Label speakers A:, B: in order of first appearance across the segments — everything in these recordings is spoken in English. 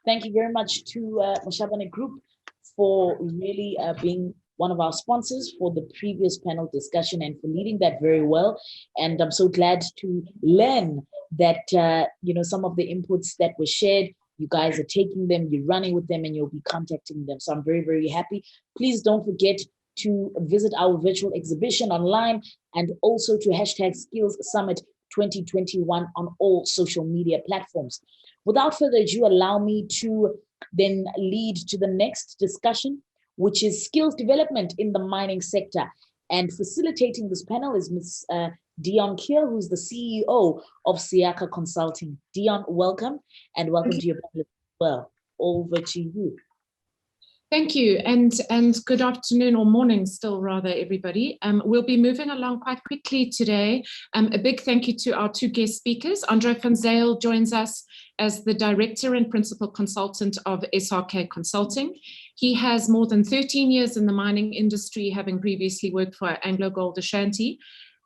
A: Thank you very much to Moshabane Group for really being one of our sponsors for the previous panel discussion and for leading that very well. And I'm so glad to learn that, some of the inputs that were shared, you guys are taking them, you're running with them, and you'll be contacting them. So I'm very, very happy. Please don't forget to visit our virtual exhibition online and also to hashtag Skills Summit 2021 on all social media platforms. Without further ado, allow me to then lead to the next discussion, which is skills development in the mining sector. And facilitating this panel is Ms. Dionne Kerr, who's the CEO of Siaka Consulting. Dionne, welcome, and welcome to your panel as well. Over to you.
B: Thank you, and good afternoon or morning still rather, everybody. We'll be moving along quite quickly today. A big thank you to our two guest speakers. Andre Vanzale joins us as the Director and Principal Consultant of SRK Consulting. He has more than 13 years in the mining industry, having previously worked for AngloGold Ashanti.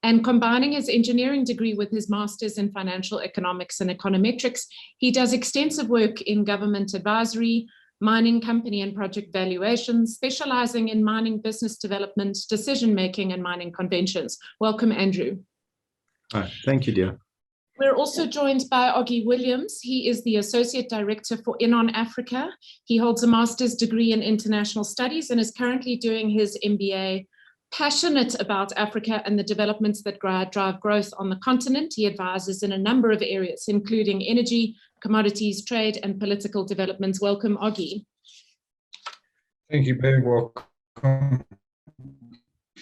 B: And combining his engineering degree with his master's in financial economics and econometrics, he does extensive work in government advisory, mining company and project valuations, specializing in mining business development, decision-making, and mining conventions. Welcome, Andrew.
C: Hi, thank you, dear.
B: We're also joined by Oggy Williams. He is the Associate Director for Inon Africa. He holds a master's degree in international studies and is currently doing his MBA. Passionate about Africa and the developments that drive growth on the continent, he advises in a number of areas, including energy, commodities, trade, and political developments. Welcome, Oggy.
D: Thank you, very welcome.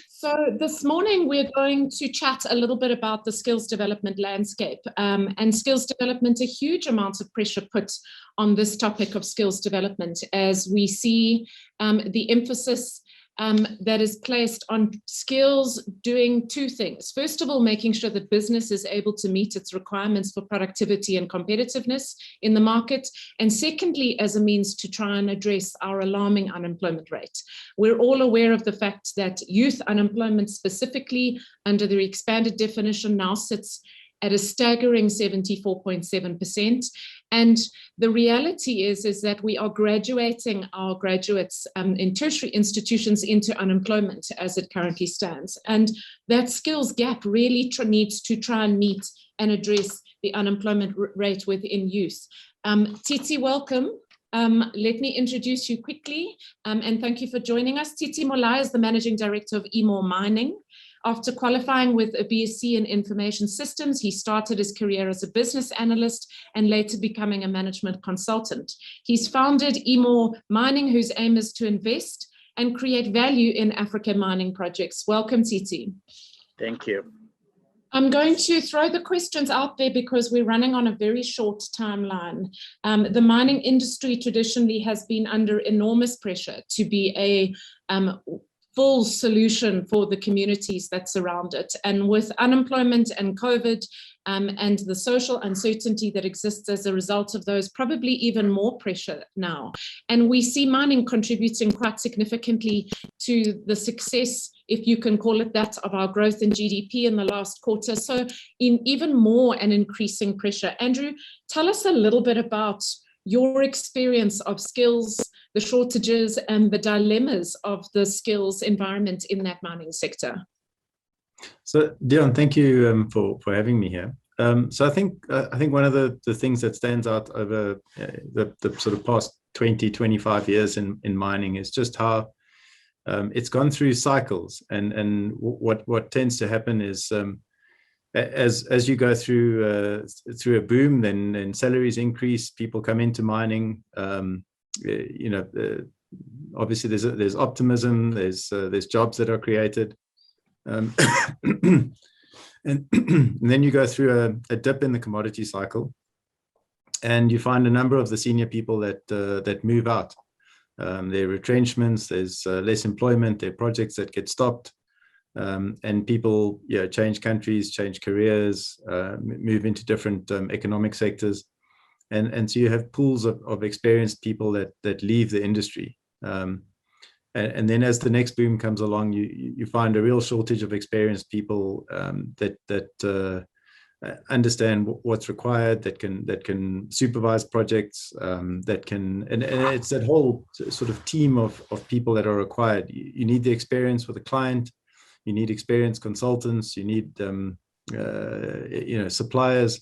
B: So this morning, we're going to chat a little bit about the skills development landscape, and skills development, a huge amount of pressure put on this topic of skills development as we see the emphasis that is placed on skills doing two things. First of all, making sure that business is able to meet its requirements for productivity and competitiveness in the market. And secondly, as a means to try and address our alarming unemployment rate. We're all aware of the fact that youth unemployment specifically under the expanded definition now sits at a staggering 74.7%. And the reality is that we are graduating our graduates in tertiary institutions into unemployment as it currently stands. And that skills gap really needs to try and meet and address the unemployment rate within youth. Tsietsi, welcome. Let me introduce you quickly and thank you for joining us. Tsietsi Molai is the Managing Director of Emore Mining. After qualifying with a BSc in Information Systems, he started his career as a business analyst and later becoming a management consultant. He's founded Emore Mining, whose aim is to invest and create value in African mining projects. Welcome, Tsietsi.
E: Thank you.
B: I'm going to throw the questions out there because we're running on a very short timeline. The mining industry traditionally has been under enormous pressure to be a full solution for the communities that surround it. And with unemployment and COVID and the social uncertainty that exists as a result of those, probably even more pressure now. And we see mining contributing quite significantly to the success, if you can call it that, of our growth in GDP in the last quarter. So in even more and increasing pressure. Andrew, tell us a little bit about your experience of skills, the shortages and the dilemmas of the skills environment in that mining sector.
C: So, Dionne, thank you for having me here. So I think one of the things that stands out over the sort of past 20, 25 years in mining is just how it's gone through cycles. And what tends to happen is as you go through a boom, then salaries increase, people come into mining. Obviously there's optimism, there's jobs that are created, and then you go through a dip in the commodity cycle, and you find a number of the senior people that move out. There are retrenchments, there's less employment, there are projects that get stopped, and people change countries, change careers, move into different economic sectors. And so you have pools of experienced people that leave the industry. And then as the next boom comes along, you find a real shortage of experienced people that understand what's required, that can supervise projects, that can, and it's that whole sort of team of people that are required. You need the experience with the client, you need experienced consultants, you need suppliers.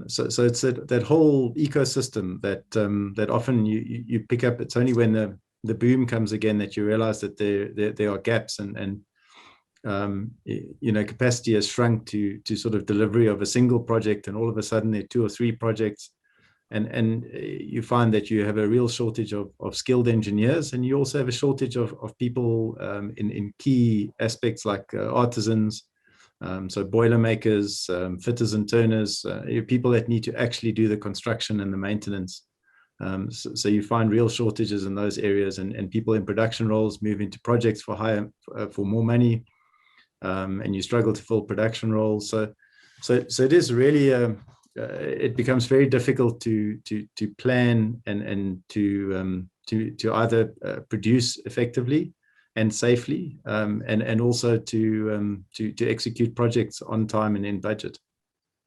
C: So it's that whole ecosystem that often you pick up. It's only when the boom comes again that you realize that there are gaps, and capacity has shrunk to sort of delivery of a single project, and all of a sudden there are 2 or 3 projects, and you find that you have a real shortage of skilled engineers, and you also have a shortage of people in key aspects like artisans, so boiler makers, fitters and turners, people that need to actually do the construction and the maintenance. So you find real shortages in those areas, and people in production roles move into projects for more money, and you struggle to fill production roles. So it is really it becomes very difficult to plan and to either produce effectively and safely, and also to execute projects on time and in budget.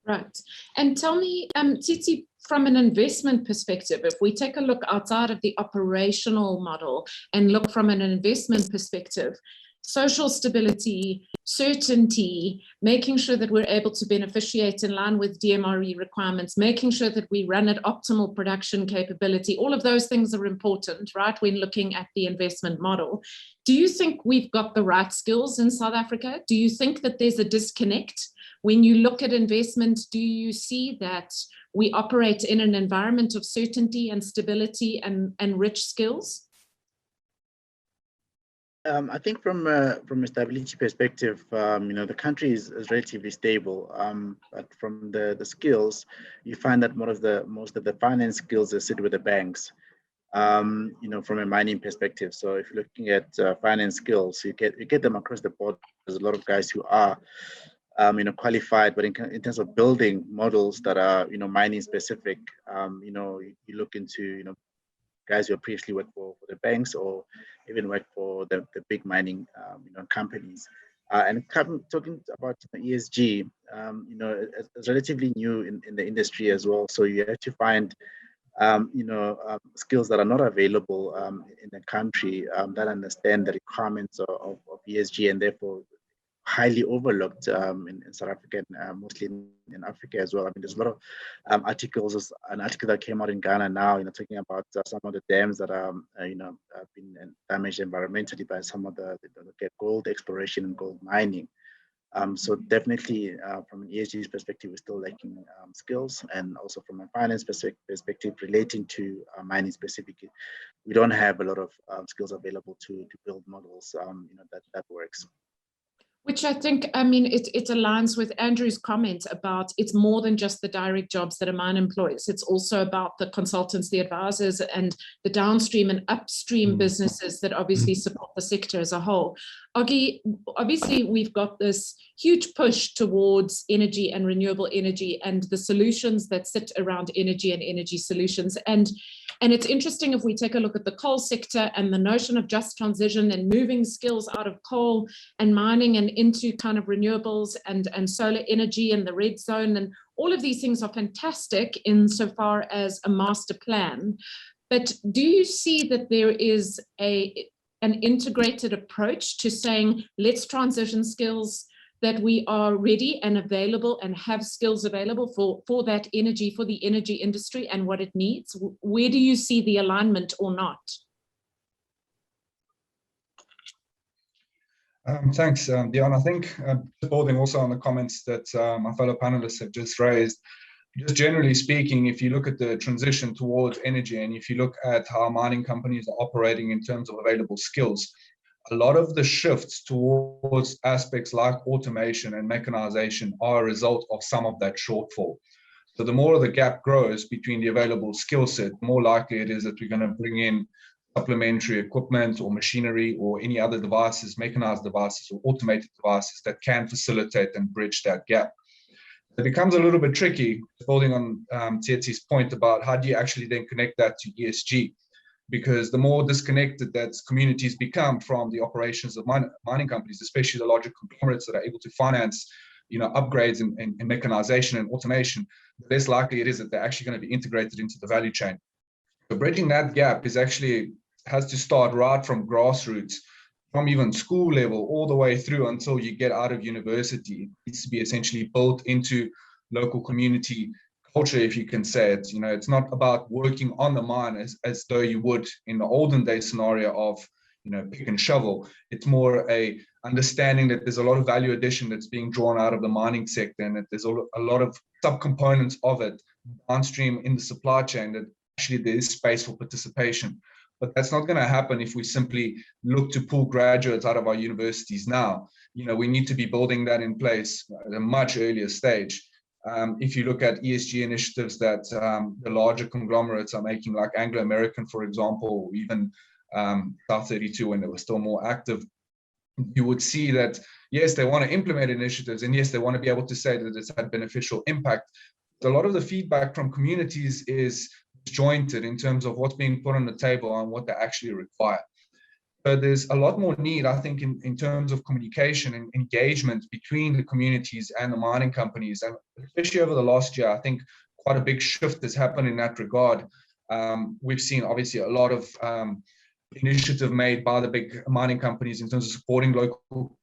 B: Right. And tell me, Tsietsi, from an investment perspective, if we take a look outside of the operational model and look from an investment perspective, social stability, certainty, making sure that we're able to beneficiate in line with DMRE requirements, making sure that we run at optimal production capability, all of those things are important, right, when looking at the investment model. Do you think we've got the right skills in South Africa? Do you think that there's a disconnect? When you look at investment, do you see that we operate in an environment of certainty and stability and rich skills?
E: I think from a stability perspective, the country is relatively stable. But from the skills, you find that most of the finance skills are sit with the banks. From a mining perspective. So if you're looking at finance skills, you get them across the board. There's a lot of guys who are qualified, but in terms of building models that are mining specific, you look into guys who previously worked for the banks or even worked for the big mining companies. And talking about ESG, it's relatively new in the industry as well. So you have to find skills that are not available in the country that understand the requirements of ESG, and therefore highly overlooked in South Africa, and mostly in Africa as well. I mean, there's a lot of articles. There's an article that came out in Ghana now, talking about some of the dams that are, have been damaged environmentally by some of the gold exploration and gold mining. So definitely from an ESG perspective, we're still lacking skills, and also from a finance perspective relating to mining specifically, we don't have a lot of skills available to build models that works.
B: Which I think, it aligns with Andrew's comment about it's more than just the direct jobs that a mine employs. It's also about the consultants, the advisors, and the downstream and upstream businesses that obviously support the sector as a whole. Ogie, obviously we've got this huge push towards energy and renewable energy and the solutions that sit around energy and energy solutions. And it's interesting if we take a look at the coal sector and the notion of just transition and moving skills out of coal and mining and into kind of renewables and solar energy and the red zone, and all of these things are fantastic insofar as a master plan. But do you see that there is an integrated approach to saying, let's transition skills that we are ready and available and have skills available for that energy, for the energy industry and what it needs? Where do you see the alignment or not?
D: Thanks, Dionne. I think building also on the comments that my fellow panelists have just raised, just generally speaking, if you look at the transition towards energy and if you look at how mining companies are operating in terms of available skills, a lot of the shifts towards aspects like automation and mechanization are a result of some of that shortfall. So the more the gap grows between the available skill set, the more likely it is that we're going to bring in supplementary equipment or machinery or any other devices, mechanized devices or automated devices that can facilitate and bridge that gap. It becomes a little bit tricky, building on Tsietsi's point about how do you actually then connect that to ESG, because the more disconnected that communities become from the operations of mining companies, especially the larger conglomerates that are able to finance upgrades in mechanization and automation, the less likely it is that they're actually going to be integrated into the value chain. So bridging that gap has to start right from grassroots, from even school level all the way through until you get out of university. It needs to be essentially built into local community culture, if you can say it. It's not about working on the mine as though you would in the olden day scenario of pick and shovel. It's more a understanding that there's a lot of value addition that's being drawn out of the mining sector, and that there's a lot of subcomponents of it downstream in the supply chain that actually there is space for participation. But that's not going to happen if we simply look to pull graduates out of our universities now. We need to be building that in place at a much earlier stage. If you look at ESG initiatives that the larger conglomerates are making, like Anglo American, for example, or even South 32 when they were still more active, you would see that, yes, they want to implement initiatives, and yes, they want to be able to say that it's had beneficial impact. A lot of the feedback from communities is disjointed in terms of what's being put on the table and what they actually require. So there's a lot more need, I think, in terms of communication and engagement between the communities and the mining companies. And especially over the last year, I think quite a big shift has happened in that regard. We've seen obviously a lot of initiative made by the big mining companies in terms of supporting local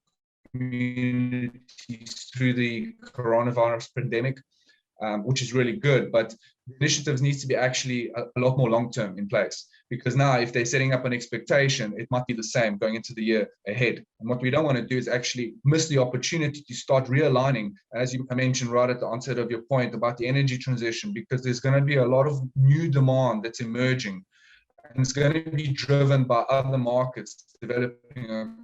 D: communities through the coronavirus pandemic, which is really good. But initiatives needs to be actually a lot more long-term in place, because now if they're setting up an expectation, it might be the same going into the year ahead. And what we don't want to do is actually miss the opportunity to start realigning, as you mentioned right at the onset of your point about the energy transition, because there's going to be a lot of new demand that's emerging, and it's going to be driven by other markets developing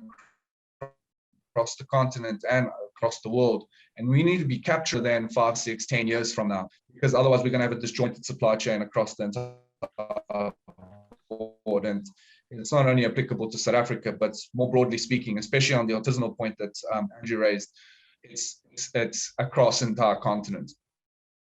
D: across the continent and across the world. And we need to be captured then 5, 6, 10 years from now, because otherwise we're going to have a disjointed supply chain across the entire board. And it's not only applicable to South Africa, but more broadly speaking, especially on the artisanal point that Andrew raised, it's across the entire continent.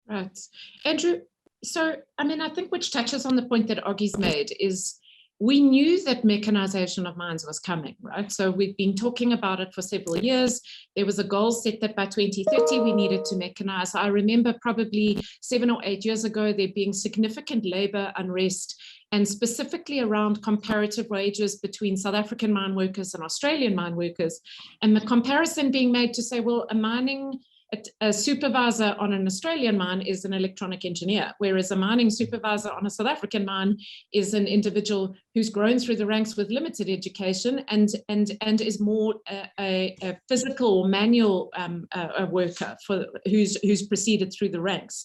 B: Right. Andrew, so, I think which touches on the point that Oggy's made is we knew that mechanization of mines was coming, right? So we've been talking about it for several years. There was a goal set that by 2030 we needed to mechanize. I remember probably 7 or 8 years ago there being significant labor unrest, and specifically around comparative wages between South African mine workers and Australian mine workers. And the comparison being made to say, well, a supervisor on an Australian mine is an electronic engineer, whereas a mining supervisor on a South African mine is an individual who's grown through the ranks with limited education and is more a physical or manual worker who's proceeded through the ranks.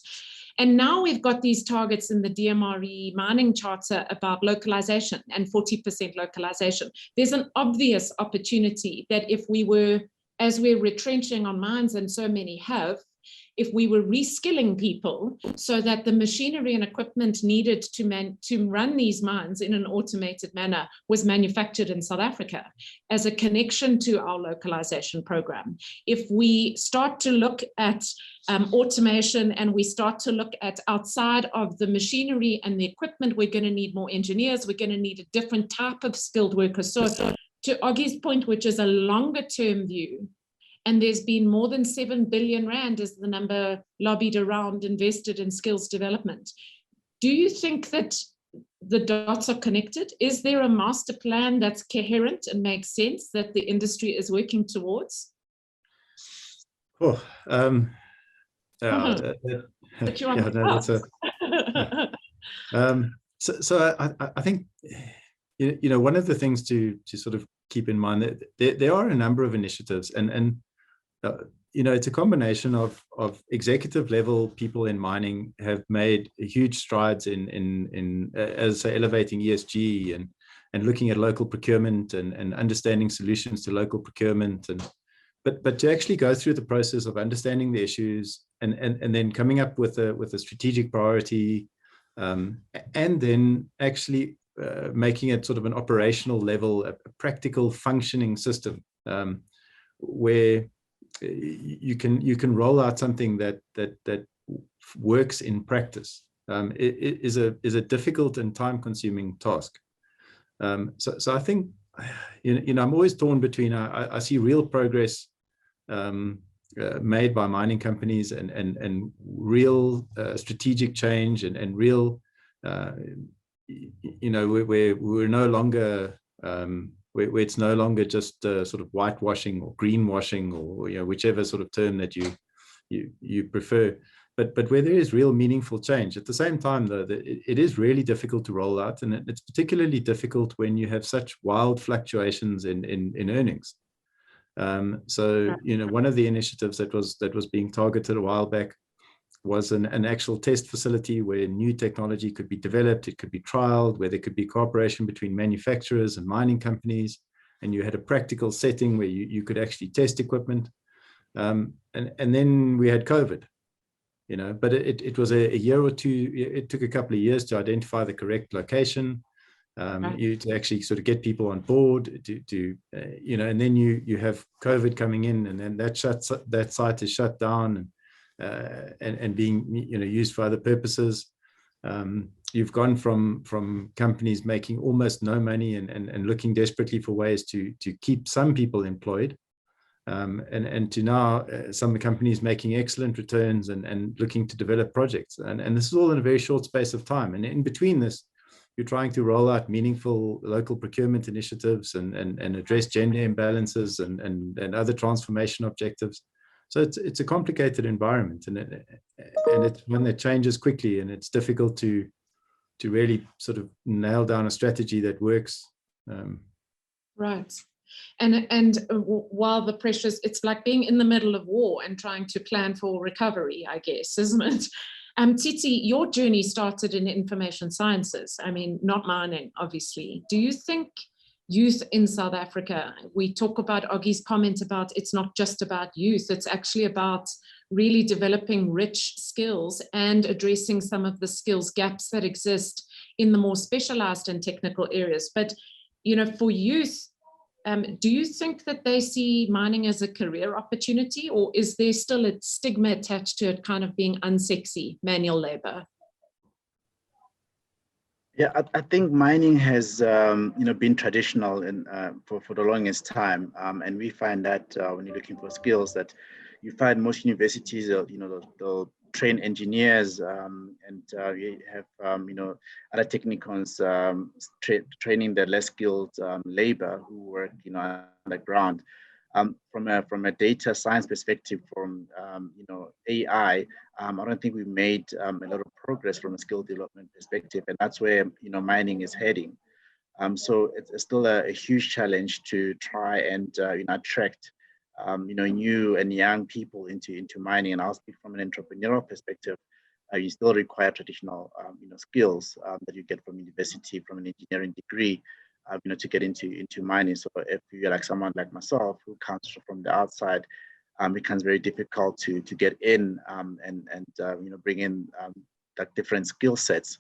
B: And now we've got these targets in the DMRE mining charter about localization and 40% localization. There's an obvious opportunity that if we were, as we're retrenching on mines, and so many have, if we were reskilling people so that the machinery and equipment needed to run these mines in an automated manner was manufactured in South Africa as a connection to our localization program. If we start to look at automation and we start to look at outside of the machinery and the equipment, we're going to need more engineers, we're going to need a different type of skilled workers. So to Oggy's point, which is a longer term view, and there's been more than 7 billion Rand is the number lobbied around invested in skills development. Do you think that the dots are connected? Is there a master plan that's coherent and makes sense that the industry is working towards?
C: Oh,
B: But you're on
C: So I think, one of the things to sort of keep in mind that there are a number of initiatives, and it's a combination of executive level people in mining have made huge strides in as I say, elevating ESG and looking at local procurement and understanding solutions to local procurement, but to actually go through the process of understanding the issues and then coming up with a strategic priority, and then actually making it sort of an operational level, a practical functioning system, where you can roll out something that works in practice. It is a difficult and time-consuming task. So I think I'm always torn between I see real progress made by mining companies and real strategic change and real, where we're no longer, where it's no longer just sort of whitewashing or greenwashing or whichever sort of term that you prefer, but where there is real meaningful change. At the same time, though, it is really difficult to roll out, and it's particularly difficult when you have such wild fluctuations in earnings. So one of the initiatives that was being targeted a while back was an actual test facility where new technology could be developed, it could be trialed, where there could be cooperation between manufacturers and mining companies, and you had a practical setting where you could actually test equipment. And then we had COVID, but it was a year or two. It took a couple of years to identify the correct location, to actually sort of get people on board, and then you have COVID coming in, and then that site is shut down and being used for other purposes. You've gone from companies making almost no money and looking desperately for ways to keep some people employed, and to now some companies making excellent returns and looking to develop projects. And this is all in a very short space of time. And in between this, you're trying to roll out meaningful local procurement initiatives and address gender imbalances and other transformation objectives. So it's a complicated environment, and it's one that changes quickly, and it's difficult to really sort of nail down a strategy that works.
B: Right. And while the pressures, it's like being in the middle of war and trying to plan for recovery, I guess, isn't it? Tsietsi, your journey started in information sciences. I mean, not mining, obviously. Do you think youth in South Africa, we talk about Oggy's comment about it's not just about youth, it's actually about really developing rich skills and addressing some of the skills gaps that exist in the more specialized and technical areas. But, for youth, do you think that they see mining as a career opportunity, or is there still a stigma attached to it kind of being unsexy manual labor?
E: Yeah, I think mining has been traditional for the longest time, and we find that when you're looking for skills, that you find most universities, they'll train engineers, and you have other technicons training the less skilled labor who work underground. From a data science perspective, from AI, I don't think we've made a lot of progress from a skill development perspective, and that's where mining is heading. So it's still a huge challenge to try and attract new and young people into mining. And I'll speak from an entrepreneurial perspective. You still require traditional skills that you get from university, from an engineering degree, to get into mining. So if you're like someone like myself who comes from the outside, it becomes very difficult to get in and bring in like different skill sets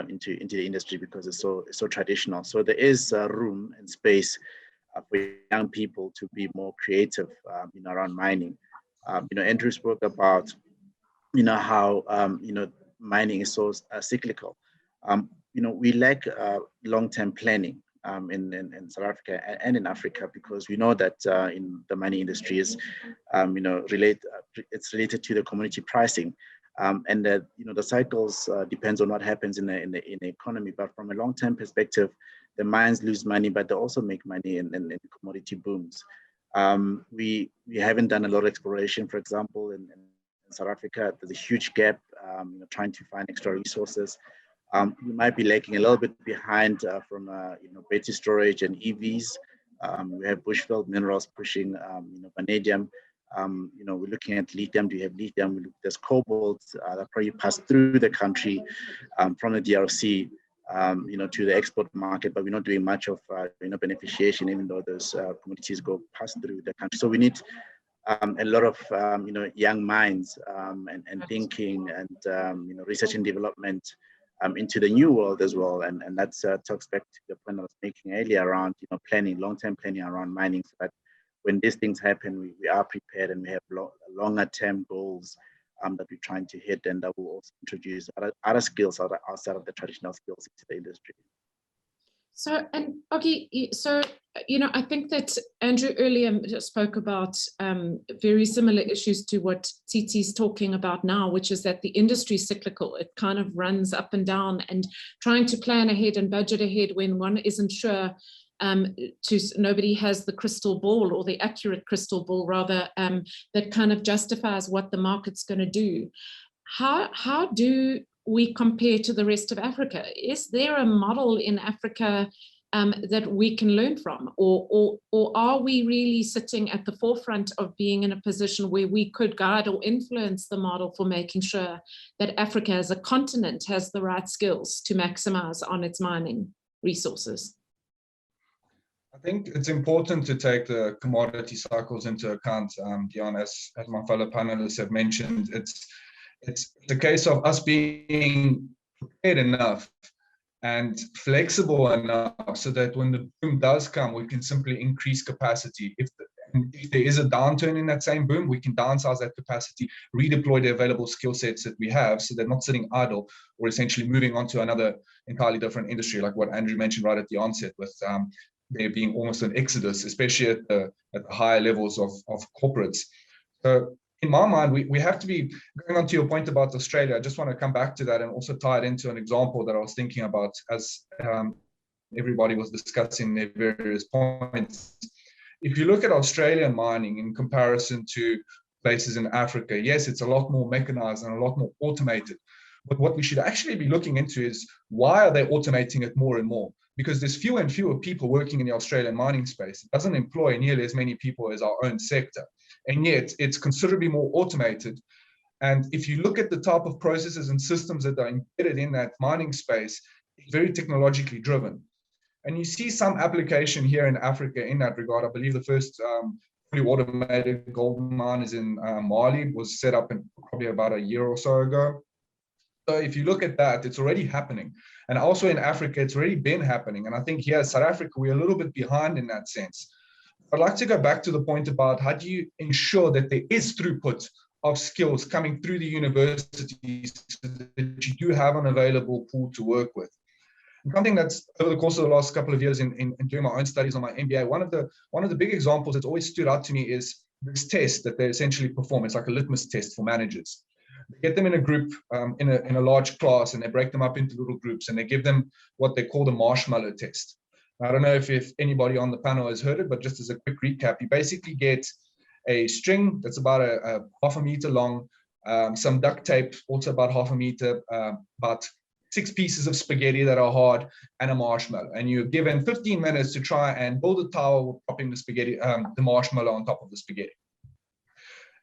E: into the industry, because it's so traditional. So there is room and space for young people to be more creative around mining. Andrew spoke about how mining is so cyclical. We lack long-term planning in South Africa and in Africa, because we know that in the mining industry is it's related to the commodity pricing, and that the cycles depends on what happens in the economy. But from a long-term perspective, the mines lose money, but they also make money in commodity booms. We haven't done a lot of exploration, for example, in South Africa. There's a huge gap trying to find extra resources. We might be lagging a little bit behind from battery storage and EVs. We have bushveld minerals pushing vanadium. We're looking at lithium. Do you have lithium? There's cobalt that probably passed through the country from the DRC to the export market, but we're not doing much of beneficiation, even though those commodities go past through the country. So we need a lot of young minds and thinking and research and development into the new world as well, and that talks back to the point I was making earlier around planning, long-term planning around mining, so that when these things happen, we are prepared and we have longer-term goals that we're trying to hit, and that will also introduce other skills outside of the traditional skills into the industry.
B: So, and Ogi, so, you know, I think that Andrew earlier spoke about very similar issues to what Tsietsi is talking about now, which is that the industry is cyclical. It kind of runs up and down, and trying to plan ahead and budget ahead when one isn't sure, nobody has the crystal ball, or the accurate crystal ball rather, that kind of justifies what the market's going to do. How do we compare to the rest of Africa? Is there a model in Africa that we can learn from, or are we really sitting at the forefront of being in a position where we could guide or influence the model for making sure that Africa as a continent has the right skills to maximize on its mining resources?
D: I think it's important to take the commodity cycles into account, Dionne, as my fellow panelists have mentioned. It's the case of us being prepared enough and flexible enough so that when the boom does come, we can simply increase capacity. If there is a downturn in that same boom, we can downsize that capacity, redeploy the available skill sets that we have so they're not sitting idle or essentially moving on to another entirely different industry, like what Andrew mentioned right at the onset, with there being almost an exodus, especially at the higher levels of corporates. So in my mind, we have to be, going on to your point about Australia, I just want to come back to that and also tie it into an example that I was thinking about as everybody was discussing their various points. If you look at Australian mining in comparison to places in Africa, yes, it's a lot more mechanized and a lot more automated. But what we should actually be looking into is, why are they automating it more and more? Because there's fewer and fewer people working in the Australian mining space. It doesn't employ nearly as many people as our own sector. And yet it's considerably more automated. And if you look at the type of processes and systems that are embedded in that mining space, it's very technologically driven. And you see some application here in Africa in that regard. I believe the first fully automated gold mine is in Molai, was set up in probably about a year or so ago. So if you look at that, it's already happening. And also in Africa, it's already been happening. And I think here in South Africa, we're a little bit behind in that sense. I'd like to go back to the point about, how do you ensure that there is throughput of skills coming through the universities so that you do have an available pool to work with. And something that's over the course of the last couple of years in doing my own studies on my MBA, one of the big examples that's always stood out to me is this test that they essentially perform. It's like a litmus test for managers. They get them in a group, in a large class, and they break them up into little groups, and they give them what they call the marshmallow test. I don't know if anybody on the panel has heard it, but just as a quick recap, you basically get a string that's about a half a meter long, some duct tape, also about half a meter, about 6 pieces of spaghetti that are hard, and a marshmallow. And you're given 15 minutes to try and build a tower with dropping the spaghetti, the marshmallow on top of the spaghetti.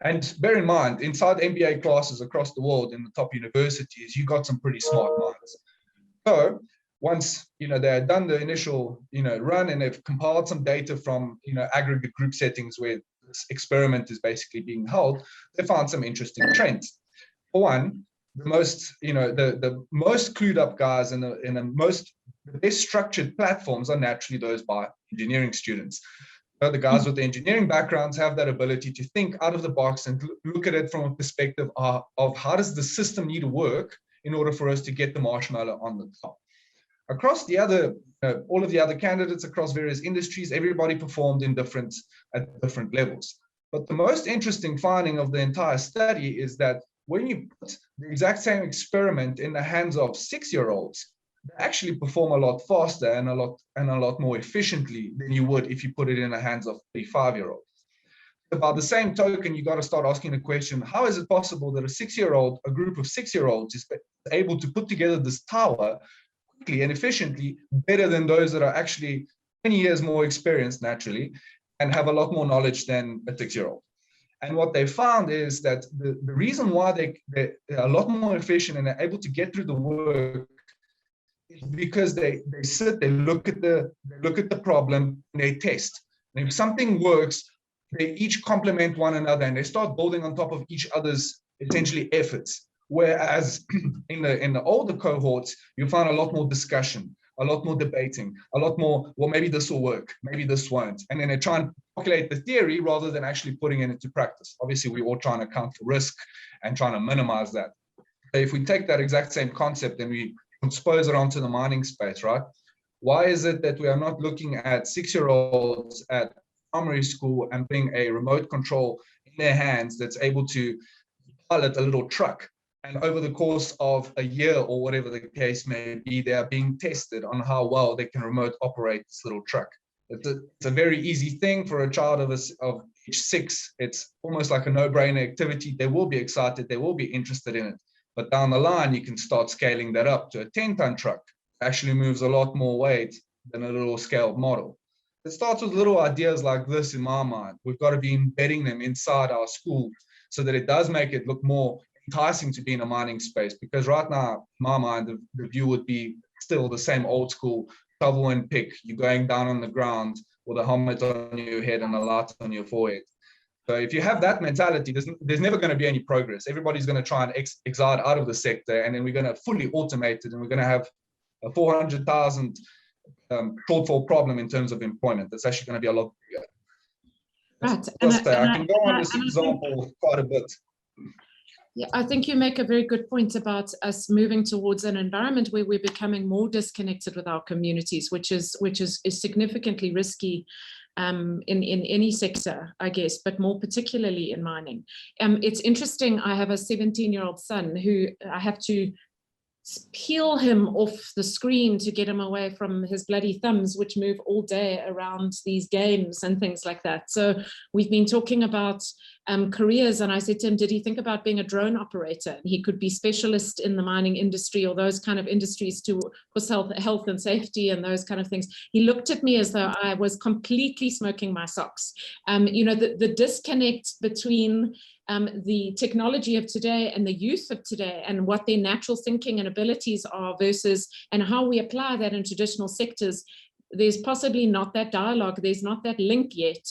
D: And bear in mind, inside MBA classes across the world in the top universities, you got some pretty smart minds. So once they had done the initial run, and they've compiled some data from aggregate group settings where this experiment is basically being held, they found some interesting trends. For one, the most clued up guys and the best structured platforms are naturally those by engineering students. So the guys with the engineering backgrounds have that ability to think out of the box and look at it from a perspective of how does the system need to work in order for us to get the marshmallow on the top. Across the other, all of the other candidates across various industries, everybody performed at different levels. But the most interesting finding of the entire study is that when you put the exact same experiment in the hands of 6-year-olds, they actually perform a lot faster and a lot more efficiently than you would if you put it in the hands of 35-year-olds. By the same token, you got to start asking the question: how is it possible that a group of 6-year-olds is able to put together this tower quickly and efficiently better than those that are actually 20 years more experienced naturally and have a lot more knowledge than a 6-year-old? And what they found is that the reason why they're a lot more efficient and are able to get through the work is because they look at the problem, and they test. And if something works, they each complement one another, and they start building on top of each other's essentially efforts. Whereas in the older cohorts, you find a lot more discussion, a lot more debating, a lot more, well, maybe this will work, maybe this won't. And then they try and calculate the theory rather than actually putting it into practice. Obviously, we're all trying to account for risk and trying to minimize that. If we take that exact same concept and we transpose it onto the mining space, right? Why is it that we are not looking at 6-year-olds at primary school and putting a remote control in their hands that's able to pilot a little truck? And over the course of a year or whatever the case may be, they are being tested on how well they can remote operate this little truck. It's a very easy thing for a child of age 6. It's almost like a no-brainer activity. They will be excited. They will be interested in it. But down the line, you can start scaling that up to a 10-ton truck. It actually moves a lot more weight than a little scaled model. It starts with little ideas like this in my mind. We've got to be embedding them inside our schools so that it does make it look more enticing to be in a mining space, because right now, in my mind, the view would be still the same old school shovel and pick. You're going down on the ground with a helmet on your head and a light on your forehead. So if you have that mentality, there's never going to be any progress. Everybody's going to try and exit out of the sector, and then we're going to fully automate it, and we're going to have a 400,000 shortfall problem in terms of employment. That's actually going to be a lot bigger.
B: Right.
D: I can go on this example quite a bit.
B: Yeah, I think you make a very good point about us moving towards an environment where we're becoming more disconnected with our communities, which is significantly risky in any sector, I guess, but more particularly in mining. It's interesting. I have a 17-year-old son who I have to peel him off the screen to get him away from his bloody thumbs, which move all day around these games and things like that. So we've been talking about careers, and I said to him, did he think about being a drone operator? He could be specialist in the mining industry or those kind of industries for health and safety and those kind of things. He looked at me as though I was completely smoking my socks. The disconnect between the technology of today and the youth of today and what their natural thinking and abilities are versus and how we apply that in traditional sectors, there's possibly not that dialogue, there's not that link yet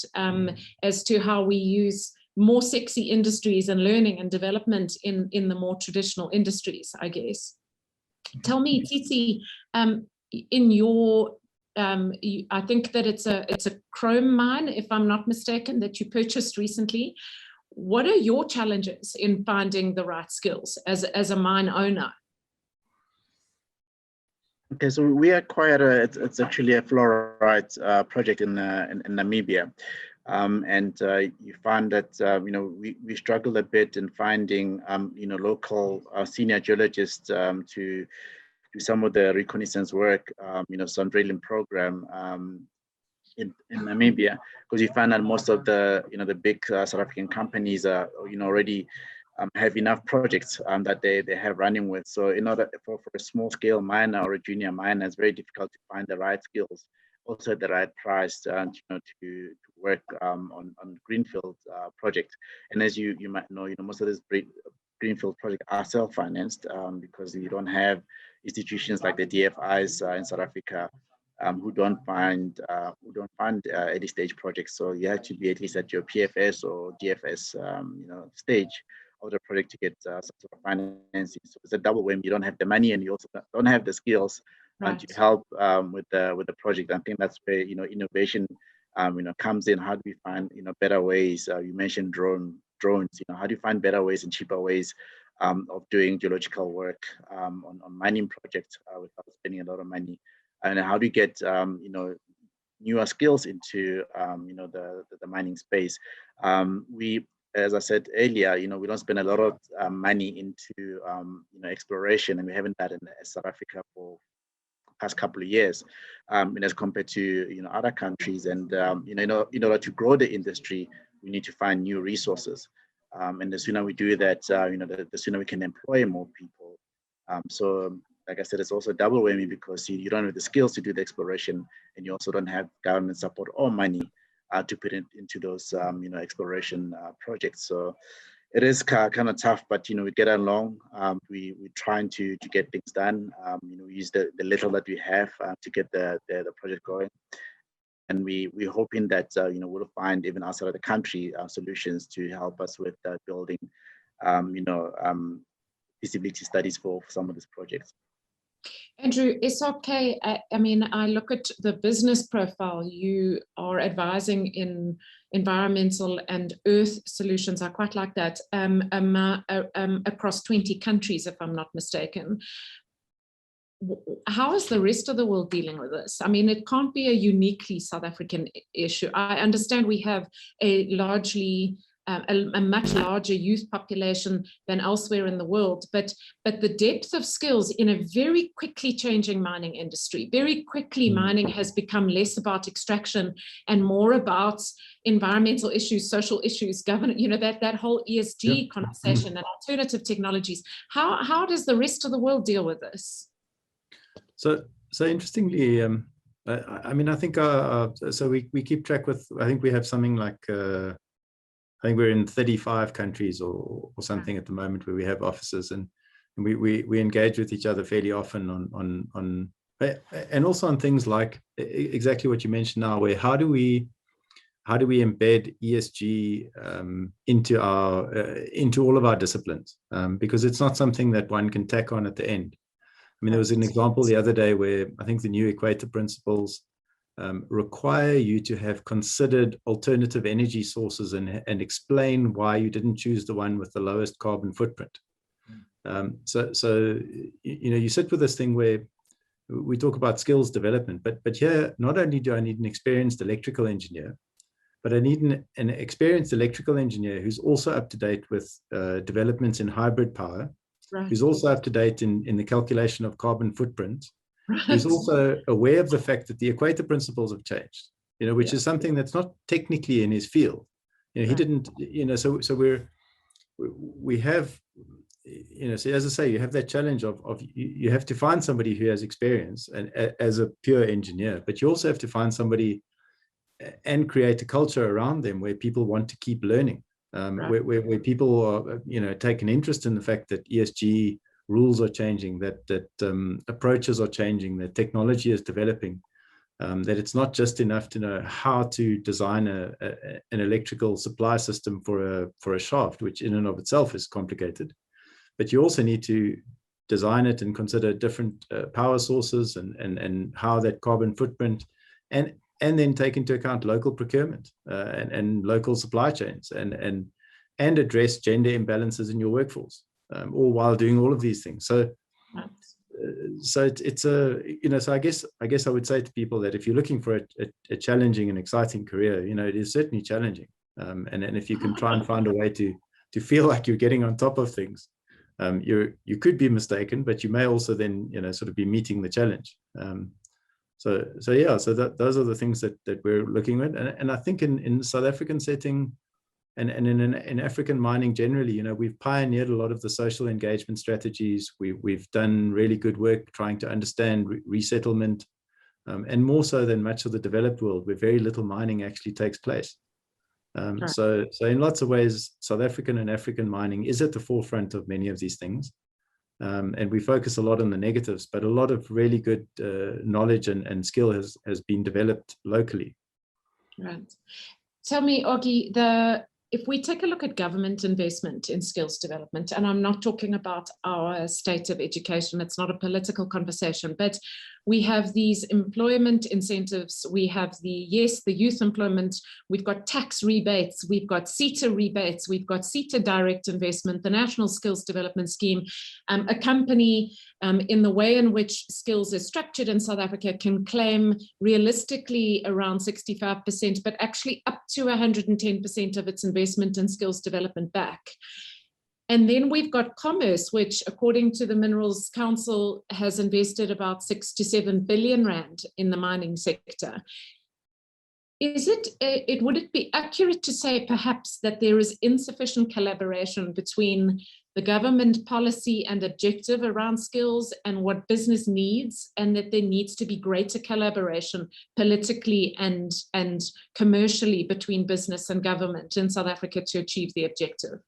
B: as to how we use more sexy industries and learning and development in the more traditional industries, I guess. Tell me, Tsietsi, in your I think that it's a chrome mine, if I'm not mistaken, that you purchased recently. What are your challenges in finding the right skills as a mine owner?
E: Okay, so we acquired it's actually a fluorite project in Namibia, and you find that we struggled a bit in finding local senior geologists to do some of the reconnaissance work, some drilling program in Namibia, because you find that most of the the big South African companies are already have enough projects that they have running with. So in order for a small scale miner or a junior miner, it's very difficult to find the right skills, also at the right price, to work on greenfield project. And as you might know, most of these greenfield projects are self-financed because you don't have institutions like the DFIs in South Africa who don't fund early stage projects. So you have to be at least at your PFS or DFS stage of the project to get some sort of financing. So it's a double whammy. You don't have the money and you also don't have the skills to help with the project. I think that's where innovation comes in. How do we find better ways? You mentioned drones. How do you find better ways and cheaper ways of doing geological work on mining projects without spending a lot of money? And how do you get newer skills into the mining space? We, as I said earlier, we don't spend a lot of money into exploration, and we haven't done it in South Africa for the past couple of years, as compared to other countries. And in order to grow the industry, we need to find new resources, and the sooner we do that, the sooner we can employ more people. So, like I said, it's also a double whammy because you don't have the skills to do the exploration, and you also don't have government support or money to put it into those exploration projects. So it is kind of tough, but we get along. We're trying to get things done. We use the little that we have to get the project going, and we're hoping that we'll find even outside of the country solutions to help us with building feasibility studies for some of these projects.
B: Andrew, SRK, I mean, I look at the business profile. You are advising in environmental and earth solutions. I quite like that, across 20 countries, if I'm not mistaken. how is the rest of the world dealing with this? I mean, it can't be a uniquely South African issue. I understand we have a largely a much larger youth population than elsewhere in the world, but the depth of skills in a very quickly changing mining industry, very quickly mining has become less about extraction and more about environmental issues, social issues, governance, you know, that whole ESG conversation and alternative technologies. How does the rest of the world deal with this?
C: So interestingly, I mean, I think so we keep track with, I think we have something like, I think we're in 35 countries or something at the moment where we have offices, and we engage with each other fairly often on and also on things like exactly what you mentioned now, where how do we embed ESG into all of our disciplines, because it's not something that one can tack on at the end. I mean, there was an example the other day where I think the new Equator principles require you to have considered alternative energy sources and explain why you didn't choose the one with the lowest carbon footprint. So you know, you sit with this thing where we talk about skills development, but here, not only do I need an experienced electrical engineer, but I need an experienced electrical engineer who's also up to date with developments in hybrid power, who's also up to date in the calculation of carbon footprint, who's also aware of the fact that the Equator principles have changed, you know, which is something that's not technically in his field. You know, he didn't, you know, so we have, you know, so as I say, you have that challenge of you have to find somebody who has experience and as a pure engineer, but you also have to find somebody and create a culture around them where people want to keep learning, where people are, you know, take an interest in the fact that ESG rules are changing, that approaches are changing, that technology is developing, that it's not just enough to know how to design an electrical supply system for a shaft, which in and of itself is complicated, but you also need to design it and consider different power sources and how that carbon footprint, and then take into account local procurement and local supply chains and address gender imbalances in your workforce. All while doing all of these things. So it's a, you know, so I guess I would say to people that if you're looking for a challenging and exciting career, you know, it is certainly challenging. And if you can try and find a way to feel like you're getting on top of things, you could be mistaken, but you may also then, you know, sort of be meeting the challenge. So those are the things that we're looking at. And I think in the South African setting, and in African mining generally, you know, we've pioneered a lot of the social engagement strategies. We've done really good work trying to understand resettlement, and more so than much of the developed world, where very little mining actually takes place. So in lots of ways, South African and African mining is at the forefront of many of these things. And we focus a lot on the negatives, but a lot of really good knowledge and skill has been developed locally.
B: Right. Tell me, Augie, if we take a look at government investment in skills development, and I'm not talking about our state of education, it's not a political conversation, but we have these employment incentives, we have the youth employment, we've got tax rebates, we've got SETA rebates, we've got SETA direct investment, the National Skills Development Scheme. A company in the way in which skills is structured in South Africa can claim realistically around 65%, but actually up to 110% of its investment in skills development back. And then we've got commerce, which according to the Minerals Council has invested about 6 to 7 billion rand in the mining sector. Would it be accurate to say perhaps that there is insufficient collaboration between the government policy and objective around skills and what business needs, and that there needs to be greater collaboration politically and commercially between business and government in South Africa to achieve the objective?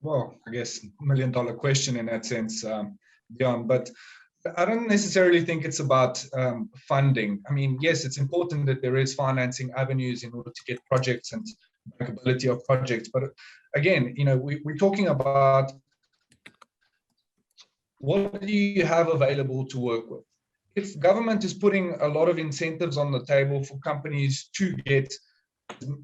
D: Well, I guess $1 million question in that sense, Dionne, but I don't necessarily think it's about funding. I mean, yes, it's important that there is financing avenues in order to get projects and bankability of projects. But again, you know, we're talking about what do you have available to work with? If government is putting a lot of incentives on the table for companies to get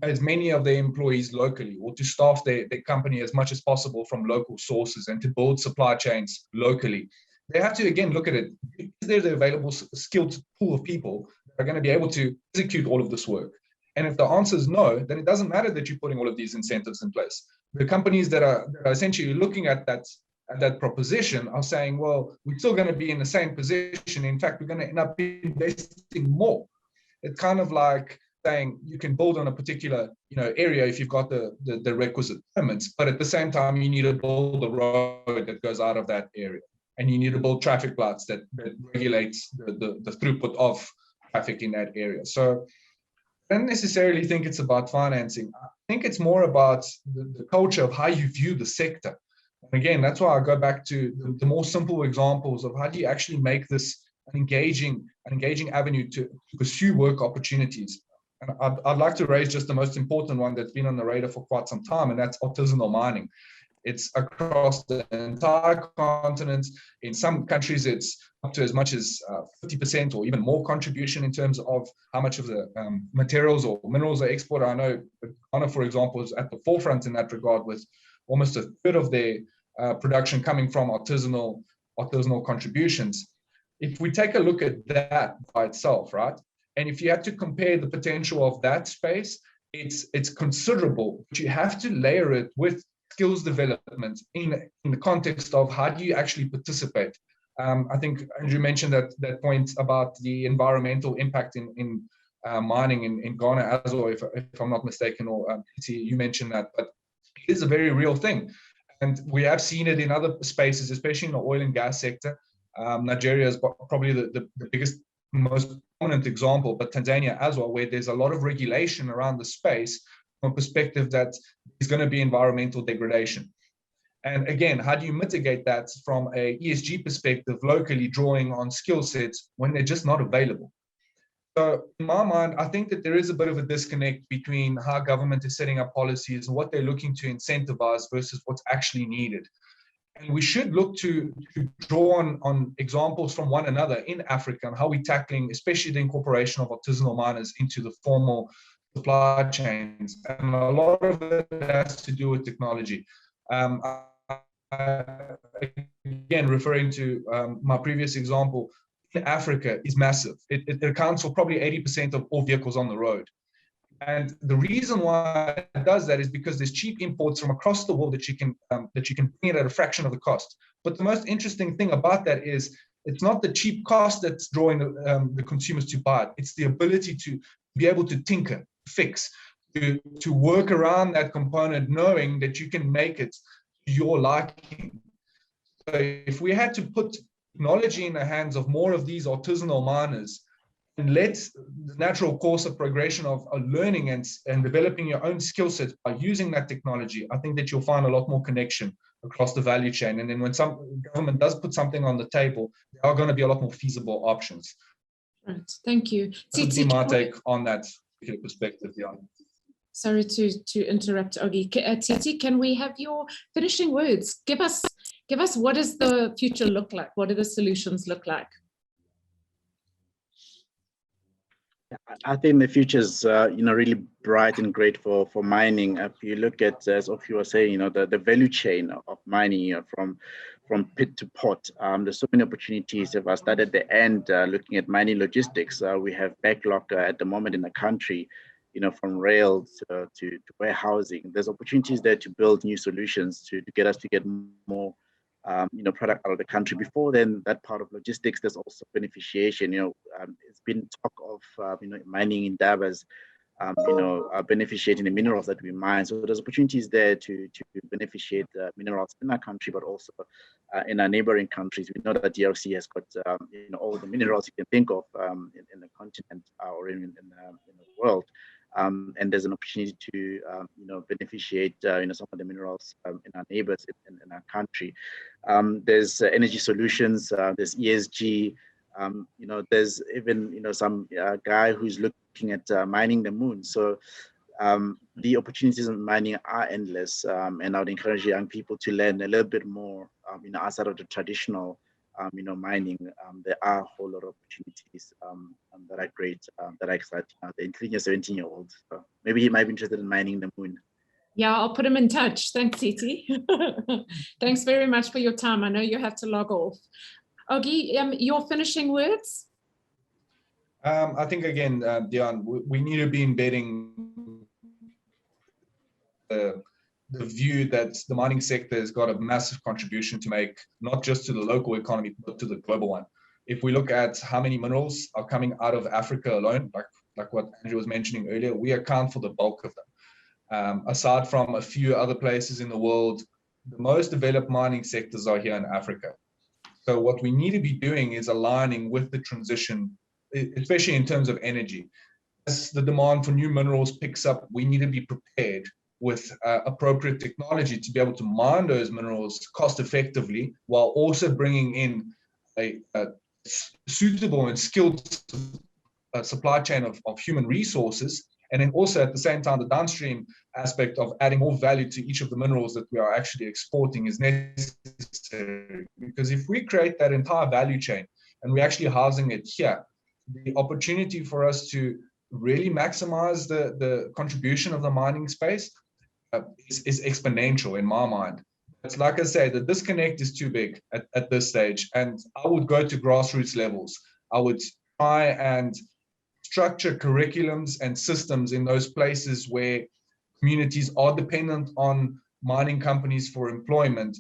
D: as many of their employees locally, or to staff their company as much as possible from local sources and to build supply chains locally, they have to again look at it. Is there the available skilled pool of people that are going to be able to execute all of this work? And if the answer is no, then it doesn't matter that you're putting all of these incentives in place. The companies that are essentially looking at that proposition are saying, well, we're still going to be in the same position. In fact, we're going to end up investing more. It's kind of like saying you can build on a particular area if you've got the requisite permits, but at the same time, you need to build a road that goes out of that area. And you need to build traffic lights that regulates the throughput of traffic in that area. So I don't necessarily think it's about financing. I think it's more about the culture of how you view the sector. And again, that's why I go back to the more simple examples of how do you actually make this an engaging avenue to pursue work opportunities. And I'd like to raise just the most important one that's been on the radar for quite some time, and that's artisanal mining. It's across the entire continent. In some countries, it's up to as much as 50% or even more contribution in terms of how much of the materials or minerals are exported. I know Ghana, for example, is at the forefront in that regard, with almost a third of their production coming from artisanal contributions. If we take a look at that by itself, right, and if you have to compare the potential of that space, it's considerable, but you have to layer it with skills development in the context of how do you actually participate. I think Andrew mentioned that point about the environmental impact in mining in Ghana as well, if I'm not mistaken, or you mentioned that, but it is a very real thing. And we have seen it in other spaces, especially in the oil and gas sector. Nigeria is probably the biggest, most prominent example, but Tanzania as well, where there's a lot of regulation around the space from a perspective that is going to be environmental degradation. And again, how do you mitigate that from a ESG perspective, locally drawing on skill sets when they're just not available? So in my mind, I think that there is a bit of a disconnect between how government is setting up policies and what they're looking to incentivize versus what's actually needed. And we should look to draw on examples from one another in Africa and how we're tackling, especially the incorporation of artisanal miners into the formal supply chains. And a lot of it has to do with technology. Again, referring to my previous example, in Africa is massive. It accounts for probably 80% of all vehicles on the road. And the reason why it does that is because there's cheap imports from across the world that you can bring it at a fraction of the cost. But the most interesting thing about that is it's not the cheap cost that's drawing the consumers to buy it. It's the ability to be able to tinker, fix, to work around that component, knowing that you can make it to your liking. So if we had to put technology in the hands of more of these artisanal miners, and let the natural course of progression of learning and developing your own skill set by using that technology, I think that you'll find a lot more connection across the value chain. And then when some government does put something on the table, there are going to be a lot more feasible options.
B: Right, thank you.
D: That would be my take on that particular perspective, Dionne.
B: Sorry to interrupt, Ogi. Tsietsi, can we have your finishing words? Give us what does the future look like? What do the solutions look like?
E: I think the future is, really bright and great for mining. If you look at, as Ofi was saying, the value chain of mining, from pit to pot, there's so many opportunities. If I start at the end, looking at mining logistics, we have backlog at the moment in the country, from rail to warehousing. There's opportunities there to build new solutions to get us to get more product out of the country. Before then, that part of logistics, there's also beneficiation. It's been talk of mining endeavors, beneficiating the minerals that we mine. So there's opportunities there to beneficiate minerals in our country, but also in our neighboring countries. We know that DRC has got all the minerals you can think of in the continent or in the world. And there's an opportunity to, beneficiate, some of the minerals in our neighbors in our country. There's energy solutions, there's ESG, there's even, some guy who's looking at mining the moon. So the opportunities in mining are endless. And I would encourage young people to learn a little bit more, outside of the traditional mining. There are a whole lot of opportunities that are great, that are exciting. The including a 17-year-old. So maybe he might be interested in mining the moon.
B: Yeah, I'll put him in touch. Thanks, Tsietsi. Thanks very much for your time. I know you have to log off. Ogie, your finishing words?
D: I think, again, Dionne, we need to be embedding the view that the mining sector has got a massive contribution to make, not just to the local economy, but to the global one. If we look at how many minerals are coming out of Africa alone, like what Andrew was mentioning earlier, we account for the bulk of them. Aside from a few other places in the world, the most developed mining sectors are here in Africa. So what we need to be doing is aligning with the transition, especially in terms of energy. As the demand for new minerals picks up, we need to be prepared with appropriate technology to be able to mine those minerals cost effectively, while also bringing in a suitable and skilled supply chain of human resources. And then also at the same time, the downstream aspect of adding more value to each of the minerals that we are actually exporting is necessary. Because if we create that entire value chain and we're actually housing it here, the opportunity for us to really maximize the contribution of the mining space is exponential in my mind. It's like I say, the disconnect is too big at this stage. And I would go to grassroots levels. I would try and structure curriculums and systems in those places where communities are dependent on mining companies for employment,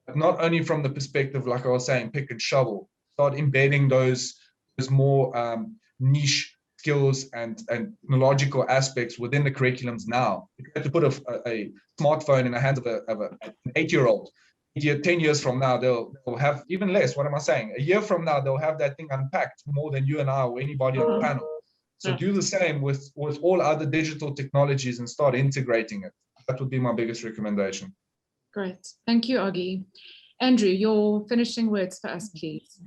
D: but not only from the perspective, like I was saying, pick and shovel. Start embedding those more niche skills and technological aspects within the curriculums now. If you have to put a smartphone in the hands of an 8-year-old, 10 years from now, they'll have even less. What am I saying? A year from now, they'll have that thing unpacked more than you and I or anybody on the panel. So do the same with all other digital technologies and start integrating it. That would be my biggest recommendation.
B: Great. Thank you, Ogie. Andrew, your finishing words for us, please.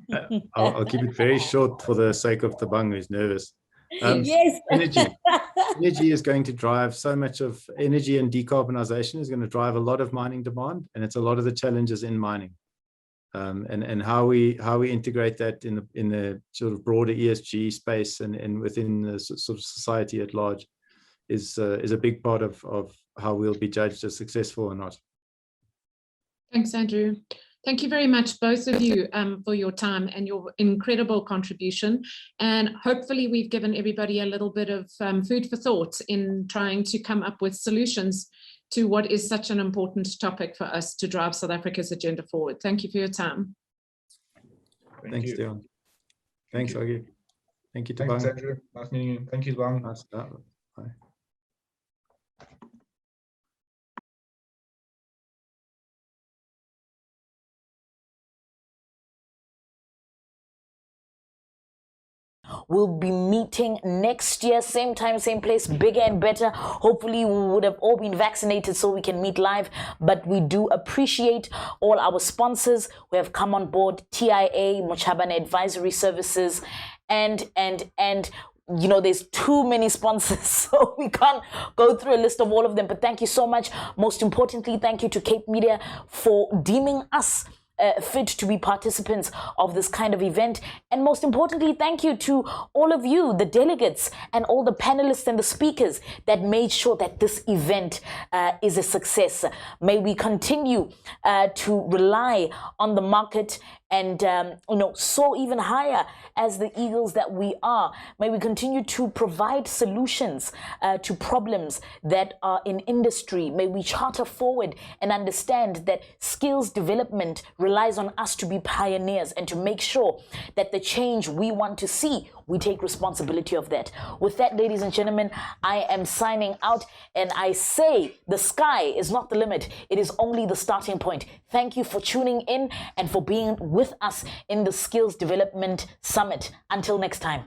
C: I'll keep it very short for the sake of Thabang, who's nervous.
A: Yes.
C: Energy is going to drive so much of energy, and decarbonization is going to drive a lot of mining demand, and it's a lot of the challenges in mining. And how we integrate that in the sort of broader ESG space and within the sort of society at large is a big part of how we'll be judged as successful or not.
B: Thanks, Andrew. Thank you very much, both of you, for your time and your incredible contribution. And hopefully we've given everybody a little bit of food for thought in trying to come up with solutions to what is such an important topic for us to drive South Africa's agenda forward. Thank you for your time.
C: Thanks, Dionne. Thanks, Ogie. Thank you,
D: Thanks,
C: Thabang.
D: Andrew. Nice meeting you. Thank you, Thabang.
C: Nice start. Bye.
A: We'll be meeting next year, same time, same place, bigger and better. Hopefully we would have all been vaccinated so we can meet live, but we do appreciate all our sponsors who have come on board: TIA, Mochabane Advisory Services, and you know, there's too many sponsors, so we can't go through a list of all of them, but thank you so much. Most importantly, thank you to Cape Media for deeming us fit to be participants of this kind of event. And most importantly, thank you to all of you, the delegates, and all the panelists and the speakers that made sure that this event is a success. May we continue to rely on the market and you know, soar even higher as the eagles that we are. May we continue to provide solutions to problems that are in industry. May we charter forward and understand that skills development relies on us to be pioneers and to make sure that the change we want to see, we take responsibility of that. With that, ladies and gentlemen, I am signing out, and I say the sky is not the limit. It is only the starting point. Thank you for tuning in and for being with us in the Skills Development Summit. Until next time.